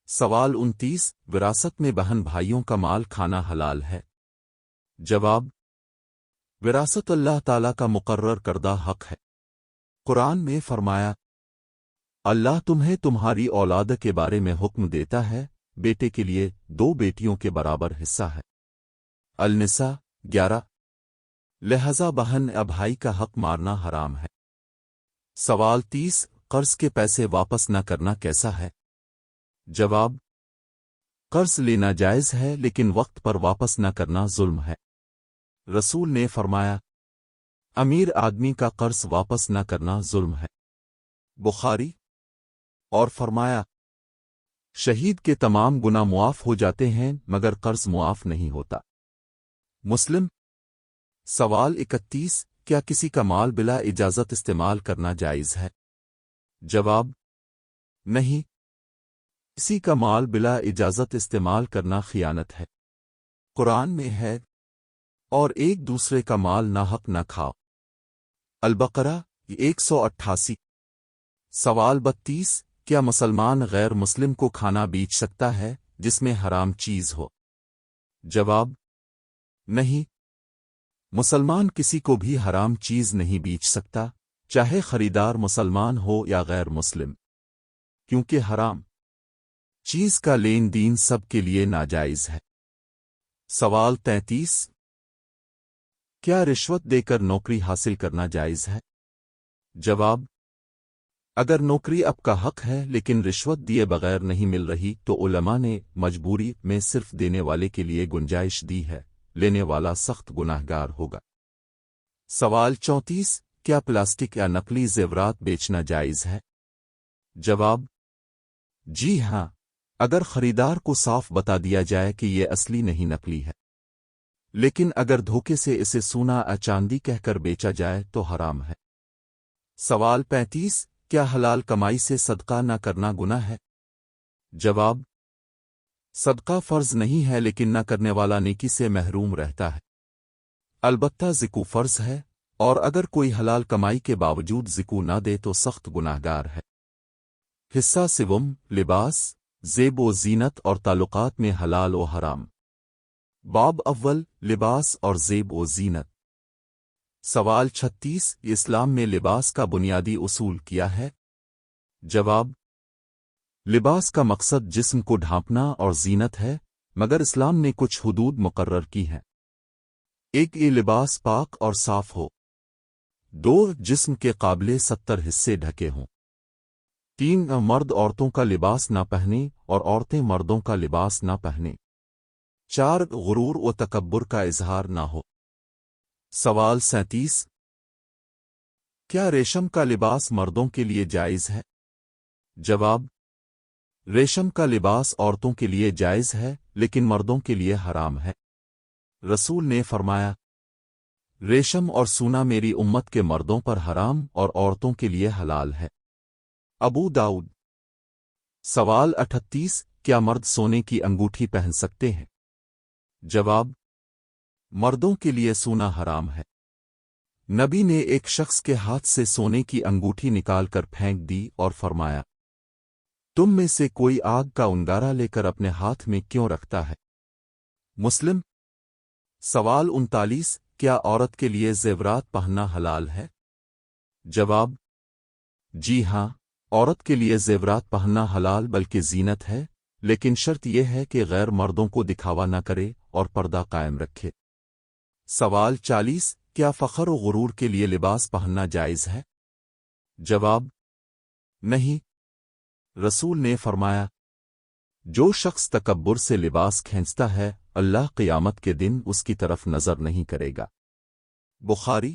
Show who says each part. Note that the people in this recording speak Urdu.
Speaker 1: سوال 29 وراثت میں بہن بھائیوں کا مال کھانا حلال ہے؟ جواب: وراثت اللہ تعالیٰ کا مقرر کردہ حق ہے۔ قرآن میں فرمایا، اللہ تمہیں تمہاری اولاد کے بارے میں حکم دیتا ہے، بیٹے کے لیے 2 بیٹیوں کے برابر حصہ ہے۔ النساء 11۔ لہذا بہن یا بھائی کا حق مارنا حرام ہے۔ سوال 30 قرض کے پیسے واپس نہ کرنا کیسا ہے؟ جواب: قرض لینا جائز ہے لیکن وقت پر واپس نہ کرنا ظلم ہے۔ رسول نے فرمایا، امیر آدمی کا قرض واپس نہ کرنا ظلم ہے۔ بخاری۔ اور فرمایا، شہید کے تمام گناہ معاف ہو جاتے ہیں مگر قرض معاف نہیں ہوتا۔ مسلم۔ سوال 31 کیا کسی کا مال بلا اجازت استعمال کرنا جائز ہے؟ جواب: نہیں، کسی کا مال بلا اجازت استعمال کرنا خیانت ہے۔ قرآن میں ہے، اور ایک دوسرے کا مال ناحق نہ کھاؤ۔ البقرہ 188۔ سوال 32 کیا مسلمان غیر مسلم کو کھانا بیچ سکتا ہے جس میں حرام چیز ہو؟ جواب: نہیں، مسلمان کسی کو بھی حرام چیز نہیں بیچ سکتا، چاہے خریدار مسلمان ہو یا غیر مسلم، کیونکہ حرام چیز کا لین دین سب کے لیے ناجائز ہے۔ سوال 33 کیا رشوت دے کر نوکری حاصل کرنا جائز ہے؟ جواب: اگر نوکری آپ کا حق ہے لیکن رشوت دیے بغیر نہیں مل رہی تو علماء نے مجبوری میں صرف دینے والے کے لیے گنجائش دی ہے، لینے والا سخت گناہگار ہوگا۔ سوال 34 کیا پلاسٹک یا نقلی زیورات بیچنا جائز ہے؟ جواب: جی ہاں، اگر خریدار کو صاف بتا دیا جائے کہ یہ اصلی نہیں نقلی ہے، لیکن اگر دھوکے سے اسے سونا یا چاندی کہہ کر بیچا جائے تو حرام ہے۔ سوال 35 کیا حلال کمائی سے صدقہ نہ کرنا گناہ ہے؟ جواب: صدقہ فرض نہیں ہے لیکن نہ کرنے والا نیکی سے محروم رہتا ہے۔ البتہ زکوٰۃ فرض ہے، اور اگر کوئی حلال کمائی کے باوجود زکوٰۃ نہ دے تو سخت گناہگار ہے۔ حصہ سوم لباس، زیب و زینت اور تعلقات میں حلال و حرام۔ باب اول لباس اور زیب و زینت۔ سوال 36 اسلام میں لباس کا بنیادی اصول کیا ہے؟ جواب: لباس کا مقصد جسم کو ڈھانپنا اور زینت ہے، مگر اسلام نے کچھ حدود مقرر کی ہیں۔ 1 یہ لباس پاک اور صاف ہو۔ 2 جسم کے قابل 70 حصے ڈھکے ہوں۔ 3 مرد عورتوں کا لباس نہ پہنے اور عورتیں مردوں کا لباس نہ پہنیں۔ 4 غرور و تکبر کا اظہار نہ ہو۔ سوال 37 کیا ریشم کا لباس مردوں کے لیے جائز ہے؟ جواب: ریشم کا لباس عورتوں کے لیے جائز ہے لیکن مردوں کے لیے حرام ہے۔ رسول نے فرمایا، ریشم اور سونا میری امت کے مردوں پر حرام اور عورتوں کے لیے حلال ہے۔ ابو داؤد۔ سوال 38 کیا مرد سونے کی انگوٹھی پہن سکتے ہیں؟ جواب: مردوں کے لیے سونا حرام ہے۔ نبی نے ایک شخص کے ہاتھ سے سونے کی انگوٹھی نکال کر پھینک دی اور فرمایا، تم میں سے کوئی آگ کا انگارہ لے کر اپنے ہاتھ میں کیوں رکھتا ہے؟ مسلم۔ سوال 39 کیا عورت کے لیے زیورات پہننا حلال ہے؟ جواب: جی ہاں، عورت کے لیے زیورات پہننا حلال بلکہ زینت ہے، لیکن شرط یہ ہے کہ غیر مردوں کو دکھاوا نہ کرے اور پردہ قائم رکھے۔ سوال 40 کیا فخر و غرور کے لیے لباس پہننا جائز ہے؟ جواب: نہیں۔ رسول نے فرمایا، جو شخص تکبر سے لباس کھینچتا ہے اللہ قیامت کے دن اس کی طرف نظر نہیں کرے گا۔ بخاری۔